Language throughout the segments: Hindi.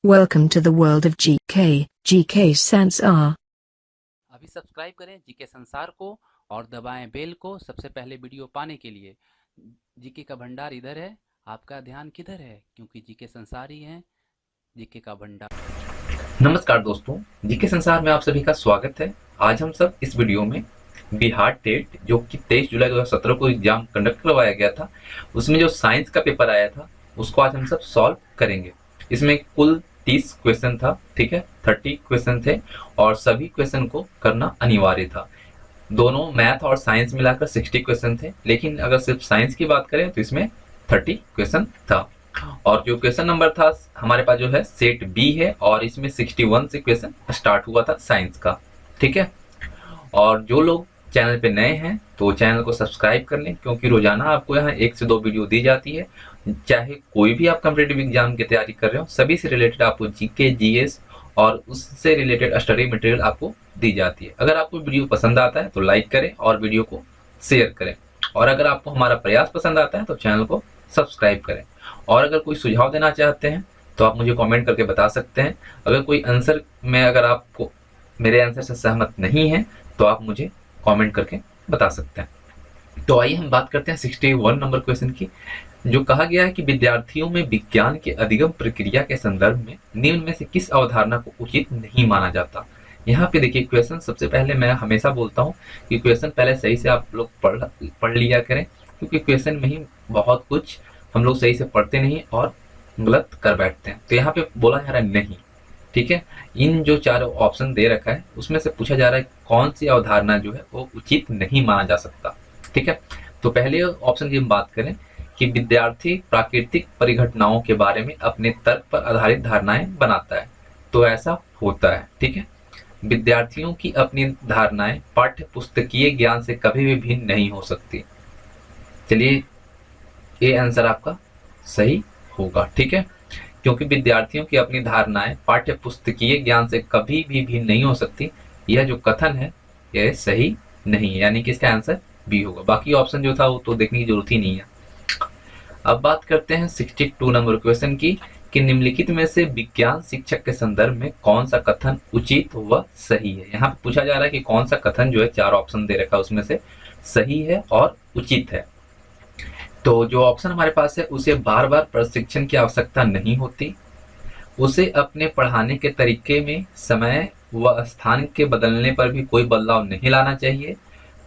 Welcome to the world of GK, GK Sansar. अभी सब्सक्राइब करें जीके संसार को और दबाएं बेल को सबसे पहले वीडियो पाने के लिए। जीके का भंडार इधर है, आपका ध्यान किधर है? क्योंकि जीके संसार ही है जीके का भंडार। नमस्कार दोस्तों, जीके संसार में आप सभी का स्वागत है। आज हम सब इस वीडियो में बिहार टेट जो कि 23 जुलाई 2017 को एग्जाम कंडक्ट करवाया गया था, उसमें जो साइंस का पेपर आया था उसको आज हम सब सॉल्व करेंगे। इसमें कुल 30 क्वेश्चन था, ठीक है, 30 क्वेश्चन थे और सभी क्वेश्चन को करना अनिवार्य था। दोनों मैथ और साइंस मिलाकर 60 क्वेश्चन थे, लेकिन अगर सिर्फ साइंस की बात करें तो इसमें 30 क्वेश्चन था। और जो क्वेश्चन नंबर था हमारे पास जो है सेट बी है और इसमें 61 से क्वेश्चन स्टार्ट हुआ था साइंस का, ठीक है। और जो लोग चैनल पे नए हैं तो चैनल को सब्सक्राइब कर लें, क्योंकि रोजाना आपको यहाँ 1 से 2 वीडियो दी जाती है। चाहे कोई भी आप कॉम्पिटिटिव एग्जाम की तैयारी कर रहे हो, सभी से रिलेटेड आपको जीके, जीएस और उससे रिलेटेड स्टडी मटेरियल आपको दी जाती है। अगर आपको वीडियो पसंद आता है तो लाइक करें और वीडियो को शेयर करें, और अगर आपको हमारा प्रयास पसंद आता है तो चैनल को सब्सक्राइब करें। और अगर कोई सुझाव देना चाहते हैं तो आप मुझे कमेंट करके बता सकते हैं। अगर कोई आंसर में अगर आपको मेरे आंसर से सहमत नहीं है तो आप मुझे कमेंट करके बता सकते हैं। तो आइए हम बात करते हैं 61 नंबर क्वेश्चन की, जो कहा गया है कि विद्यार्थियों में विज्ञान के अधिगम प्रक्रिया के संदर्भ में निम्न में से किस अवधारणा को उचित नहीं माना जाता। यहाँ पे देखिए क्वेश्चन, सबसे पहले मैं हमेशा बोलता हूँ कि क्वेश्चन पहले सही से आप लोग पढ़ लिया करें, क्योंकि क्वेश्चन में ही बहुत कुछ हम लोग सही से पढ़ते नहीं और गलत कर बैठते हैं। तो यहाँ पे बोला जा रहा है नहीं, ठीक है। इन जो चारों ऑप्शन दे रखा है उसमें से पूछा जा रहा है कौन सी अवधारणा जो है वो उचित नहीं माना जा सकता, ठीक है। तो पहले ऑप्शन की हम बात करें कि विद्यार्थी प्राकृतिक परिघटनाओं के बारे में अपने तर्क पर आधारित धारणाएं बनाता है, तो ऐसा होता है, ठीक है। विद्यार्थियों की अपनी धारणाएं पाठ्य पुस्तकीय ज्ञान से कभी भी भिन्न नहीं हो सकती। चलिए, ये आंसर आपका सही होगा, ठीक है, क्योंकि विद्यार्थियों की अपनी धारणाएं पाठ्य पुस्तकीय ज्ञान से कभी भी भिन्न नहीं हो सकती। यह जो कथन है यह सही नहीं है, यानी कि इसका आंसर बी होगा। बाकी ऑप्शन जो था वो तो देखने की जरूरत ही नहीं है। अब बात करते हैं 62 नंबर क्वेश्चन की कि निम्नलिखित में से विज्ञान शिक्षक के संदर्भ में कौन सा कथन उचित व सही है। यहाँ पे पूछा जा रहा है कि कौन सा कथन जो है, 4 ऑप्शन दे रखा है उसमें से सही है और उचित है। तो जो ऑप्शन हमारे पास है, उसे बार बार प्रशिक्षण की आवश्यकता नहीं होती, उसे अपने पढ़ाने के तरीके में समय व स्थान के बदलने पर भी कोई बदलाव नहीं लाना चाहिए,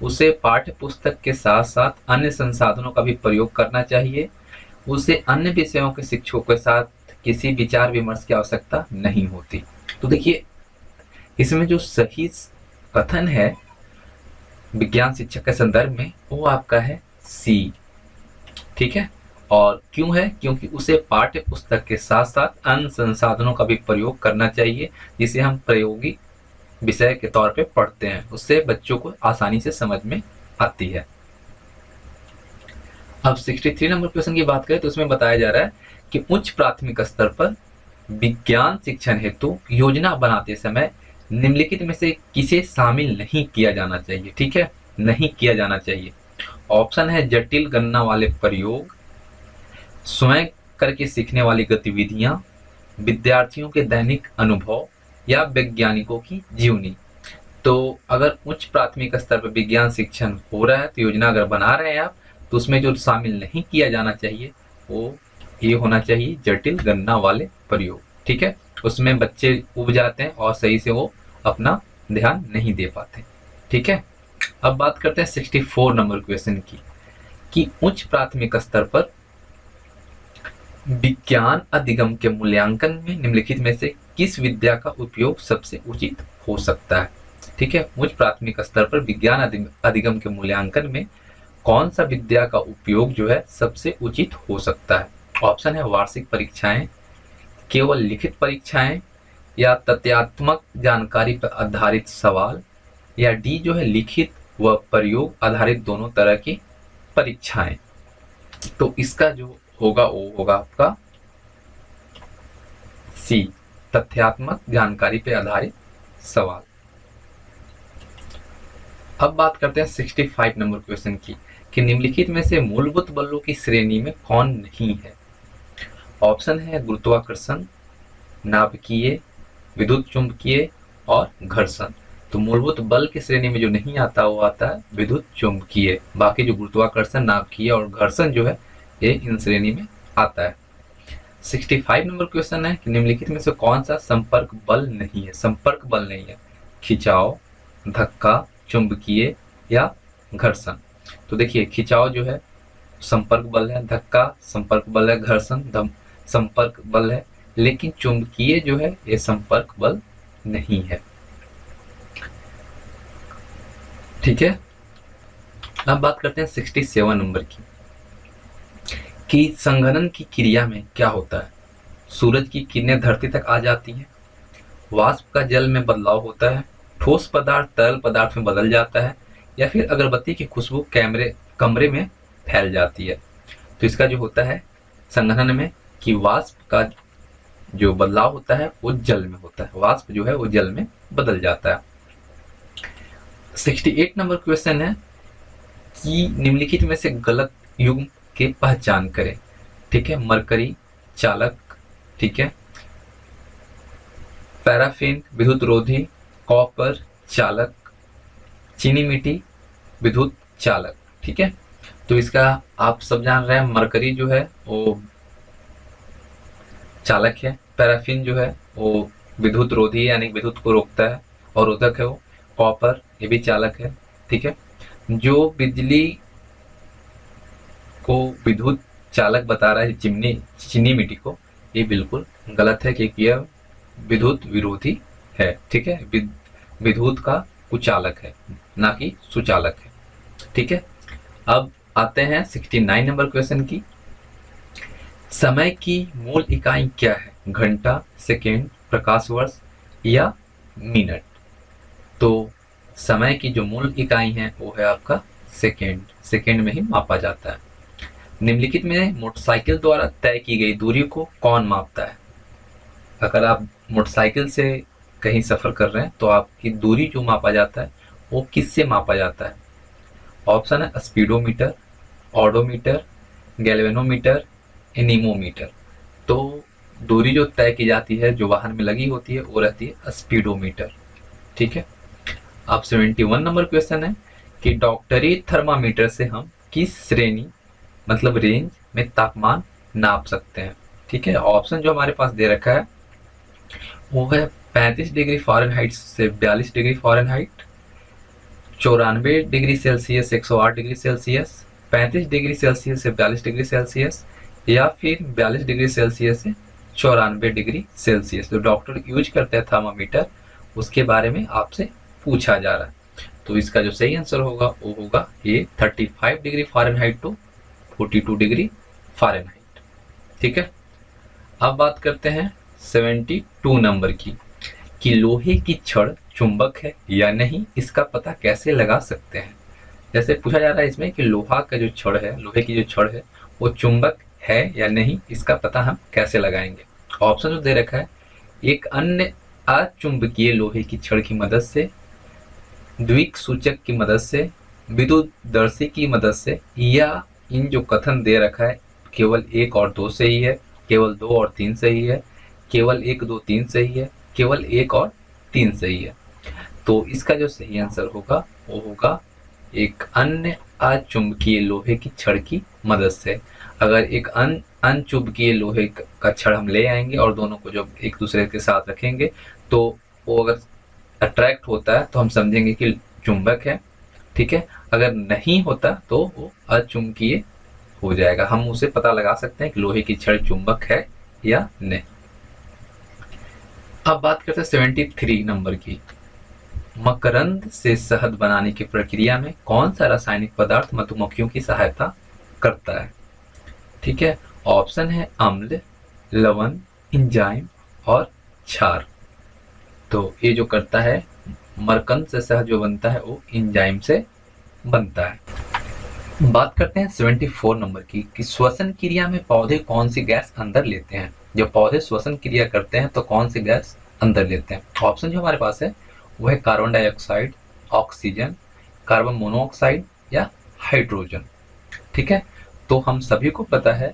उसे पाठ्य पुस्तक के साथ साथ अन्य संसाधनों का भी प्रयोग करना चाहिए, उसे अन्य विषयों के शिक्षकों के साथ किसी विचार विमर्श की आवश्यकता नहीं होती। तो देखिए, इसमें जो सही कथन है विज्ञान शिक्षक के संदर्भ में वो आपका है सी, ठीक है। और क्यों है? क्योंकि उसे पाठ्य पुस्तक के साथ साथ अन्य संसाधनों का भी प्रयोग करना चाहिए, जिसे हम प्रयोगी विषय के तौर पे पढ़ते हैं, उससे बच्चों को आसानी से समझ में आती है। अब 63 नंबर क्वेश्चन की बात करें तो उसमें बताया जा रहा है कि उच्च प्राथमिक स्तर पर विज्ञान शिक्षण हेतु योजना बनाते समय निम्नलिखित में से किसे शामिल नहीं किया जाना चाहिए, ठीक है, नहीं किया जाना चाहिए। ऑप्शन है जटिल गणना वाले प्रयोग, स्वयं करके सीखने वाली गतिविधियां, विद्यार्थियों के दैनिक अनुभव या वैज्ञानिकों की जीवनी। तो अगर उच्च प्राथमिक स्तर पर विज्ञान शिक्षण हो रहा है तो योजना अगर बना रहे हैं आप, तो उसमें जो शामिल नहीं किया जाना चाहिए वो ये होना चाहिए जटिल गणना वाले प्रयोग, ठीक है। उसमें बच्चे उब जाते हैं और सही से वो अपना ध्यान नहीं दे पाते, ठीक है। अब बात करते हैं 64 नंबर क्वेश्चन की कि उच्च प्राथमिक स्तर पर विज्ञान अधिगम के मूल्यांकन में निम्नलिखित में से किस विद्या का उपयोग सबसे उचित हो सकता है, ठीक है। उच्च प्राथमिक स्तर पर विज्ञान अधिगम के मूल्यांकन में कौन सा विद्या का उपयोग जो है सबसे उचित हो सकता है। ऑप्शन है वार्षिक परीक्षाएं, केवल लिखित परीक्षाएं, या तथ्यात्मक जानकारी पर आधारित सवाल, या डी जो है लिखित व प्रयोग आधारित दोनों तरह की परीक्षाएं। तो इसका जो होगा वो होगा आपका सी, तथ्यात्मक जानकारी पर आधारित सवाल। अब बात करते हैं 65 नंबर क्वेश्चन की कि निम्नलिखित में से मूलभूत बलों की श्रेणी में कौन नहीं है। ऑप्शन है गुरुत्वाकर्षण, नाभिकीय, विद्युत चुंबकीय और घर्षण। तो मूलभूत बल की श्रेणी में जो नहीं आता वो आता है विद्युत चुंबकीय। बाकी जो गुरुत्वाकर्षण, नाभिकीय और घर्षण जो है ये इन श्रेणी में आता है। 65 नंबर क्वेश्चन है कि निम्नलिखित में से कौन सा संपर्क बल नहीं है? संपर्क बल नहीं है, खिंचाव, धक्का, चुंबकीय या घर्षण। तो देखिए खिंचाव जो है संपर्क बल है, धक्का संपर्क बल है, घर्षण संपर्क बल है, लेकिन चुंबकीय जो है ये संपर्क बल नहीं है। ठीक है, अब बात करते हैं 67 नंबर की कि संघनन की क्रिया में क्या होता है? सूरज की किरणें धरती तक आ जाती हैं, वाष्प का जल में बदलाव होता है, ठोस पदार्थ तरल पदार्थ में बदल जाता है, या फिर अगरबत्ती की खुशबू कमरे में फैल जाती है। तो इसका जो होता है संघनन में कि वाष्प का जो बदलाव होता है वो जल में होता है, वाष्प जो है वो जल में बदल जाता है। 68 नंबर क्वेश्चन है कि निम्नलिखित में से गलत युग्म की पहचान करें। ठीक है, मरकरी चालक, ठीक है, पैराफिन विद्युत रोधी, कॉपर चालक, चीनी मिट्टी विद्युत चालक। ठीक है, तो इसका आप सब जान रहे हैं मरकरी जो है वो चालक है, पैराफिन जो है वो विद्युत रोधी यानी विद्युत को रोकता है और रोधक है वो, कॉपर ये भी चालक है। ठीक है, जो बिजली को विद्युत चालक बता रहा है चीनी मिट्टी को, ये बिल्कुल गलत है क्योंकि यह विद्युत विरोधी है। ठीक है, विद्युत का कुचालक है ना कि सुचालक है। ठीक है, अब आते हैं 69 नंबर क्वेश्चन की। समय की मूल इकाई क्या है? घंटा, सेकेंड, प्रकाश वर्ष या मिनट? तो समय की जो मूल इकाई है वो है आपका सेकेंड, सेकेंड में ही मापा जाता है। निम्नलिखित में मोटरसाइकिल द्वारा तय की गई दूरी को कौन मापता है? अगर आप मोटरसाइकिल से कहीं सफर कर रहे हैं तो आपकी दूरी जो मापा जाता है वो किससे मापा जाता है? ऑप्शन है स्पीडोमीटर, ऑडोमीटर, गैल्वेनोमीटर, एनीमोमीटर। तो दूरी जो तय की जाती है जो वाहन में लगी होती है वो रहती है स्पीडोमीटर। ठीक है, अब 71 नंबर क्वेश्चन है कि डॉक्टरी थर्मामीटर से हम किस श्रेणी मतलब रेंज में तापमान नाप सकते हैं? ठीक है, ऑप्शन जो हमारे पास दे रखा है वो है 35 डिग्री फ़ारेनहाइट से 42 degree Fahrenheit, 94 degree Celsius 108 degree Celsius, 35 degree Celsius से 42 डिग्री सेल्सियस या फिर 42 डिग्री सेल्सियस से 94 डिग्री सेल्सियस। तो डॉक्टर यूज करते हैं थर्मामीटर, उसके बारे में आपसे पूछा जा रहा है। तो इसका जो सही आंसर होगा वो होगा ये 35 degree Fahrenheit to 42 degree Fahrenheit. ठीक है, अब बात करते हैं 72 नंबर की कि लोहे की छड़ चुंबक है या नहीं, इसका पता कैसे लगा सकते हैं? जैसे पूछा जा रहा है इसमें कि लोहा का जो छड़ है, लोहे की जो छड़ है वो चुंबक है या नहीं, इसका पता हम कैसे लगाएंगे? ऑप्शन जो दे रखा है, एक अन्य अचुंबकीय लोहे की छड़ की मदद से, द्विक सूचक की मदद से, विद्युतदर्शी की मदद से, या इन जो कथन दे रखा है केवल 1 और 2 सही है, केवल 2 और 3 सही है, केवल 1 2 3 सही है, केवल 1 और 3 सही है। तो इसका जो सही आंसर होगा वो होगा एक अन्य अचुंबकीय लोहे की छड़ की मदद से। अगर एक अनचुंबकीय लोहे का छड़ हम ले आएंगे और दोनों को जब एक दूसरे के साथ रखेंगे तो वो अगर अट्रैक्ट होता है तो हम समझेंगे कि चुंबक है। ठीक है, अगर नहीं होता तो वो अचुंबकीय हो जाएगा। हम उसे पता लगा सकते हैं कि लोहे की छड़ चुंबक है या नहीं। अब बात करते हैं 73 नंबर की। मकरंद से शहद बनाने की प्रक्रिया में कौन सा रासायनिक पदार्थ मधुमक्खियों की सहायता करता है? ठीक है, ऑप्शन है अम्ल, लवण, एंजाइम और क्षार। तो ये जो करता है मकरंद से शहद जो बनता है वो एंजाइम से बनता है। बात करते हैं 74 नंबर की कि श्वसन क्रिया में पौधे कौन सी गैस अंदर लेते हैं? जब पौधे श्वसन क्रिया करते हैं तो कौन सी गैस अंदर लेते हैं? ऑप्शन जो हमारे पास है वो है carbon dioxide, oxygen, carbon monoxide या हाइड्रोजन। ठीक है, तो हम सभी को पता है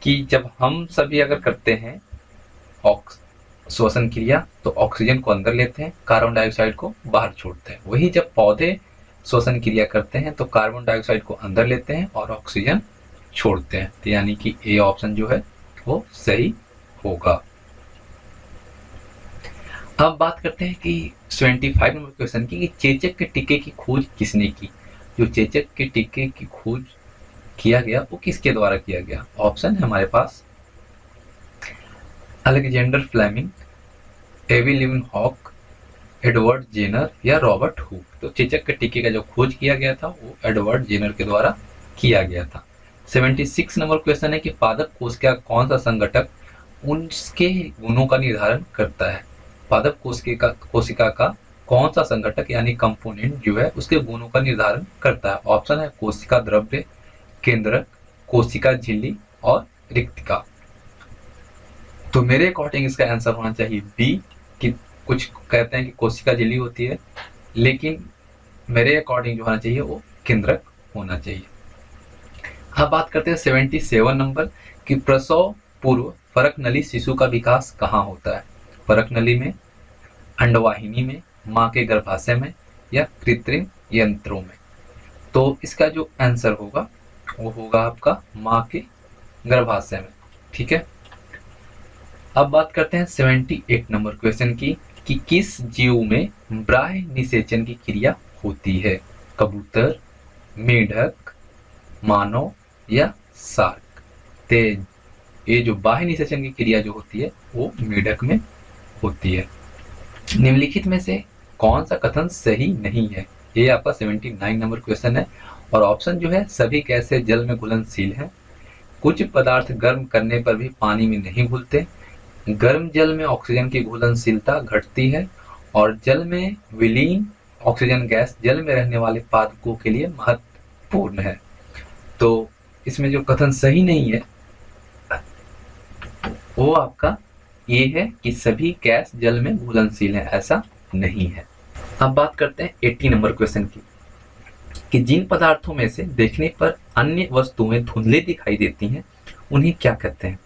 कि जब हम सभी अगर करते हैं श्वसन क्रिया तो ऑक्सीजन को अंदर लेते हैं, कार्बन डाइऑक्साइड को बाहर छोड़ते हैं। वही जब पौधे श्वसन क्रिया करते हैं तो कार्बन डाइऑक्साइड को अंदर लेते हैं और ऑक्सीजन छोड़ते हैं। तो यानी कि ए ऑप्शन जो है वो सही होगा। अब बात करते हैं कि 75 नंबर क्वेश्चन की, चेचक के टीके की खोज किसने की। जो चेचक के टीके की खोज किया गया वो किसके द्वारा किया गया। ऑप्शन है हमारे पास अलेक्जेंडर फ्लेमिंग, एवी लिविंगहॉक, एडवर्ड जेनर या रॉबर्ट हुक। तो चेचक के टीके का जो खोज किया गया था वो एडवर्ड जेनर के द्वारा किया गया था। 76 नंबर क्वेश्चन है कि पादप कोशिका कौन सा संगठक उसके गुणों का निर्धारण करता है। पादप कोशिका का कौन सा संगठक यानी कंपोनेंट जो है उसके गुणों का निर्धारण करता है। ऑप्शन है कोशिका द्रव्य, केंद्रक, कोशिका झिल्ली और रिक्तिका। तो मेरे अकॉर्डिंग इसका आंसर होना चाहिए बी, कि कुछ कहते हैं कि कोशिका झिल्ली होती है, लेकिन मेरे अकॉर्डिंग जो होना चाहिए वो केंद्रक होना चाहिए। अब बात करते हैं 77 नंबर कि प्रसव पूर्व फरक नली शिशु का विकास कहाँ होता है। फरक नली में, अंडवाहिनी में, माँ के गर्भाशय में या कृत्रिम यंत्रों में। तो इसका जो आंसर होगा वो होगा आपका माँ के गर्भाशय में। ठीक है। अब बात करते हैं 78 नंबर क्वेश्चन की कि किस जीव में बाह्य निषेचन की क्रिया होती है। कबूतर, मेढक, मानव या शार्क। तो ये जो बाह्य निषेचन की क्रिया जो होती है वो मेढक में होती है। निम्नलिखित में से कौन सा कथन सही नहीं है। ये आपका 79 नंबर क्वेश्चन है और ऑप्शन जो है सभी गैसें जल में घुलनशील हैं, कुछ पदार्थ गर्म करने पर भी पानी में नहीं घुलते, गर्म जल में ऑक्सीजन की घुलनशीलता घटती है और जल में विलीन ऑक्सीजन गैस जल में रहने वाले पादपों के लिए महत्वपूर्ण है। तो इसमें जो कथन सही नहीं है वो आपका ये है कि सभी गैस जल में घुलनशील है, ऐसा नहीं है। अब बात करते हैं 80 नंबर क्वेश्चन की कि जिन पदार्थों में से देखने पर अन्य वस्तुएं धुंधली दिखाई देती हैं उन्हें क्या कहते हैं।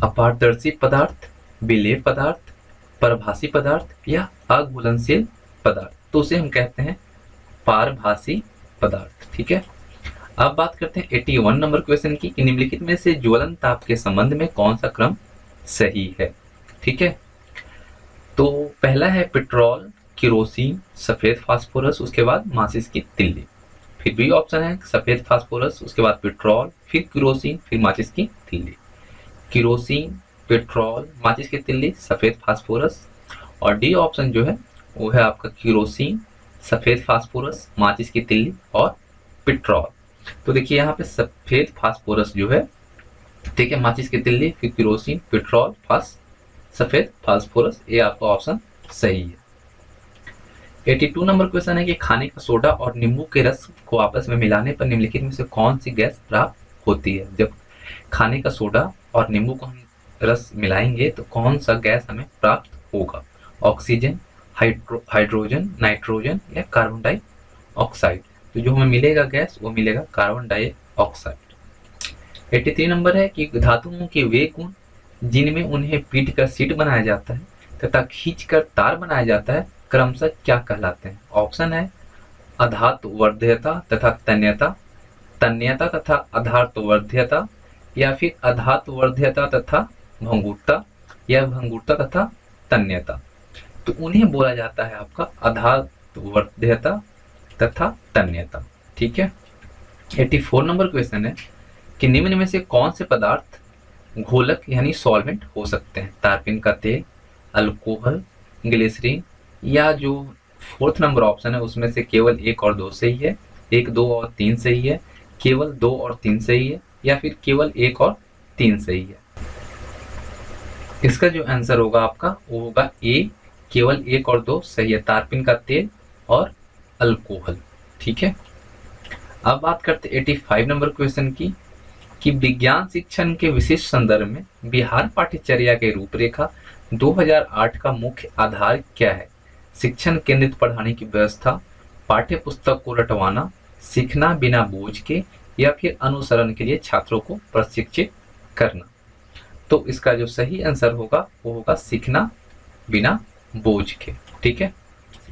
अपारदर्शी पदार्थ, विलेय पदार्थ, परभासी पदार्थ या अघुलनशील पदार्थ। तो उसे हम कहते हैं पारभासी पदार्थ। ठीक है। अब बात करते हैं 81 नंबर क्वेश्चन की कि निम्नलिखित में से ज्वलन ताप के संबंध में कौन सा क्रम सही है। ठीक है। तो पहला है पेट्रोल, केरोसिन, सफेद फास्फोरस, उसके बाद माचिस की तिल्ली। फिर बी ऑप्शन है सफेद फास्फोरस, उसके बाद पेट्रोल, फिर केरोसिन, फिर माचिस की तिल्ली। केरोसिन, पेट्रोल, माचिस की तिल्ली, सफेद फास्फोरस। और डी ऑप्शन जो है वो है आपका केरोसिन, सफेद फास्फोरस, माचिस की तिल्ली और पेट्रोल। तो देखिए यहाँ पे सफेद फास्फोरस जो है, ठीक है, माचिस की तिल्ली, फिर केरोसिन, पेट्रोल, सफेद फास्फोरस, ये आपका ऑप्शन सही है। 82 नंबर क्वेश्चन है कि खाने का सोडा और नींबू के रस को आपस में मिलाने पर निम्नलिखित में से कौन सी गैस प्राप्त होती है। जब खाने का सोडा और नींबू को हम रस मिलाएंगे तो कौन सा गैस हमें प्राप्त होगा। ऑक्सीजन, हाइड्रोजन, नाइट्रोजन या कार्बन डाइऑक्साइड। तो जो हमें मिलेगा गैस वो मिलेगा कार्बन डाइऑक्साइड। 83 नंबर है कि धातुओं के वे गुण जिनमें उन्हें पीट कर शीट बनाया जाता है तथा खींचकर तार बनाया जाता है क्रमशः क्या कहलाते हैं। ऑप्शन है अधातुवर्ध्यता तथा तन्यता, तन्यता तथा अधातुवर्ध्यता, या फिर अधातुवर्ध्यता तथा भंगुरता, या भंगुरता तथा तन्यता। तो उन्हें बोला जाता है आपका अधातुवर्ध्यता तथा तन्यता। ठीक है। 84 नंबर क्वेश्चन है कि निम्न में से कौन से पदार्थ घोलक यानी सॉल्वेंट हो सकते हैं। तारपीन का तेल, अल्कोहल, ग्लिसरीन, या जो 4th नंबर ऑप्शन है उसमें से केवल 1 और 2 सही है, 1, 2 और 3 सही है, केवल 2 और 3 सही है, या फिर केवल 1 और 3 सही है। इसका जो आंसर होगा आपका वो होगा ए, केवल 1 और 2 सही है, तारपीन का तेल और अल्कोहल। ठीक है। अब बात करते 85 नंबर क्वेश्चन की कि विज्ञान शिक्षण के विशिष्ट संदर्भ में बिहार पाठ्यचर्या के रूपरेखा 2008 का मुख्य आधार क्या है। शिक्षण केंद्रित पढ़ाने की व्यवस्था, पाठ्य पुस्तक को रटवाना, सीखना बिना बोझ के, या फिर अनुसरण के लिए छात्रों को प्रशिक्षित करना। तो इसका जो सही आंसर होगा वो होगा सीखना बिना बोझ के। ठीक है,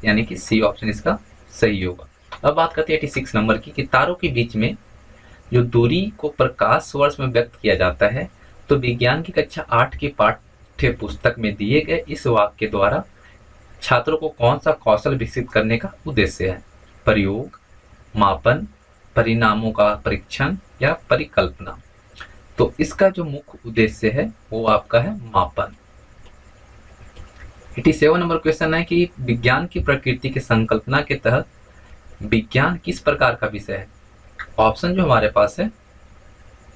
यानी कि सी ऑप्शन इसका सही होगा। अब बात करते हैं 86 नंबर की कि तारों के बीच में जो दूरी को प्रकाश वर्ष में व्यक्त किया जाता है, तो विज्ञान की कक्षा 8 की पाठ्य पुस्तक में दिए गए इस वाक्य द्वारा छात्रों को कौन सा कौशल विकसित करने का उद्देश्य है? प्रयोग, मापन, परिणामों का परीक्षण या परिकल्पना? तो इसका जो मुख्य उद्देश्य है वो आपका है मापन। 87 नंबर क्वेश्चन है कि विज्ञान की प्रकृति की संकल्पना के तहत विज्ञान किस प्रकार का विषय है? ऑप्शन जो हमारे पास है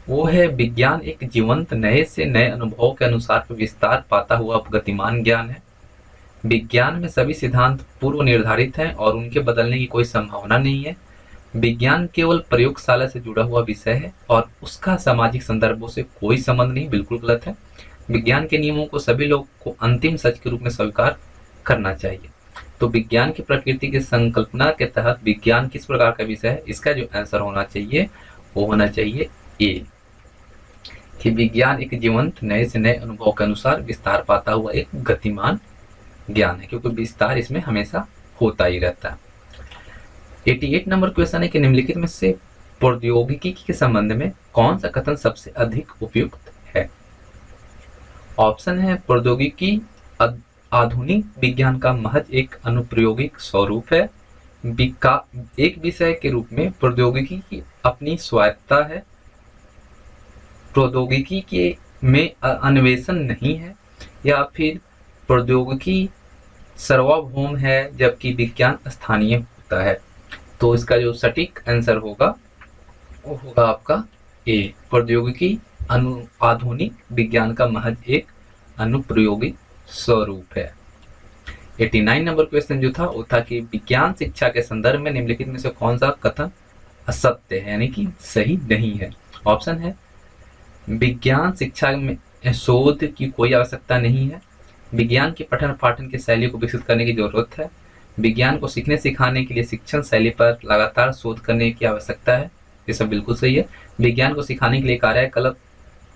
वो है विज्ञान एक जीवंत नए से नए अनुभव के अनुसार विस्तार पाता हुआ गतिमान ज्ञान है। विज्ञान में सभी सिद्धांत पूर्व निर्धारित हैं और उनके बदलने की कोई संभावना नहीं है। विज्ञान केवल प्रयोगशाला से जुड़ा हुआ विषय है और उसका सामाजिक संदर्भों से कोई संबंध नहीं, बिल्कुल गलत है। विज्ञान के नियमों को सभी लोग को अंतिम सच के रूप में स्वीकार करना चाहिए। तो विज्ञान की प्रकृति की संकल्पना के तहत विज्ञान किस प्रकार का विषय है? इसका जो आंसर होना चाहिए वो होना चाहिए ए, कि विज्ञान एक जीवंत नए से नए अनुभव के अनुसार विस्तार पाता हुआ एक गतिमान ज्ञान है, क्योंकि विस्तार इसमें हमेशा होता ही रहता है। 88 नंबर क्वेश्चन है कि निम्नलिखित में से प्रौद्योगिकी के संबंध में कौन सा कथन सबसे अधिक उपयुक्त है? ऑप्शन है प्रौद्योगिकी आधुनिक विज्ञान का महज एक अनुप्रयोगिक स्वरूप है। एक विषय के रूप में प्रौद्योगिकी की अपनी स्वायत्तता है। प्रौद्योगिकी के में अन्वेषण नहीं है, या फिर प्रौद्योगिकी सार्वभौम है जबकि विज्ञान स्थानीय होता है। तो इसका जो सटीक आंसर होगा वो होगा आपका ए, प्रौद्योगिकी आधुनिक विज्ञान का महज एक अनुप्रयोगिक स्वरूप है। 89 नंबर क्वेश्चन जो था वो था कि विज्ञान शिक्षा के संदर्भ में निम्नलिखित में से कौन सा कथन असत्य है, यानी कि सही नहीं है? ऑप्शन है विज्ञान शिक्षा में शोध की कोई आवश्यकता नहीं है। विज्ञान की पठन पाठन की शैली को विकसित करने की जरूरत है। विज्ञान को सीखने सिखाने के लिए शिक्षण शैली पर लगातार शोध करने की आवश्यकता है। ये सब बिल्कुल सही है। विज्ञान को सिखाने के लिए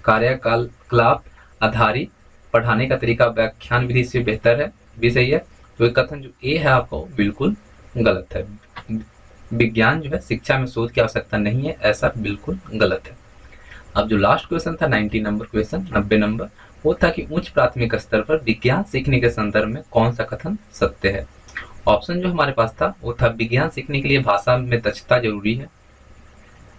कार्यकलाप आधारित पढ़ाने का तरीका व्याख्यान विधि से बेहतर है, भी सही है। तो ये कथन जो ए है आपको बिल्कुल गलत है। विज्ञान जो है शिक्षा में शोध की आवश्यकता नहीं है, ऐसा बिल्कुल गलत है। अब जो लास्ट क्वेश्चन था 90 नंबर क्वेश्चन, 90 नंबर, वो था कि उच्च प्राथमिक स्तर पर विज्ञान सीखने के संदर्भ में कौन सा कथन सत्य है? ऑप्शन जो हमारे पास था वो था विज्ञान सीखने के लिए भाषा में दक्षता जरूरी है।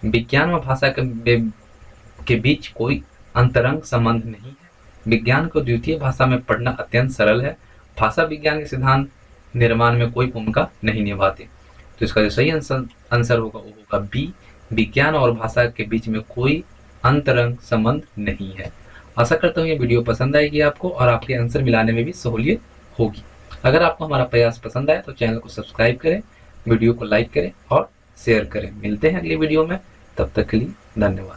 विज्ञान व भाषा के बीच कोई अंतरंग संबंध नहीं है। विज्ञान को द्वितीय भाषा में पढ़ना अत्यंत सरल है। भाषा विज्ञान के सिद्धांत निर्माण में कोई भूमिका नहीं निभाती। तो इसका जो सही आंसर होगा वो होगा बी, विज्ञान और भाषा के बीच में कोई अंतरंग संबंध नहीं है। आशा करता हूँ ये वीडियो पसंद आएगी आपको और आपके आंसर मिलाने में भी सहूलियत होगी। अगर आपको हमारा प्रयास पसंद आए तो चैनल को सब्सक्राइब करें, वीडियो को लाइक करें और शेयर करें। मिलते हैं अगली वीडियो में, तब तक के लिए धन्यवाद।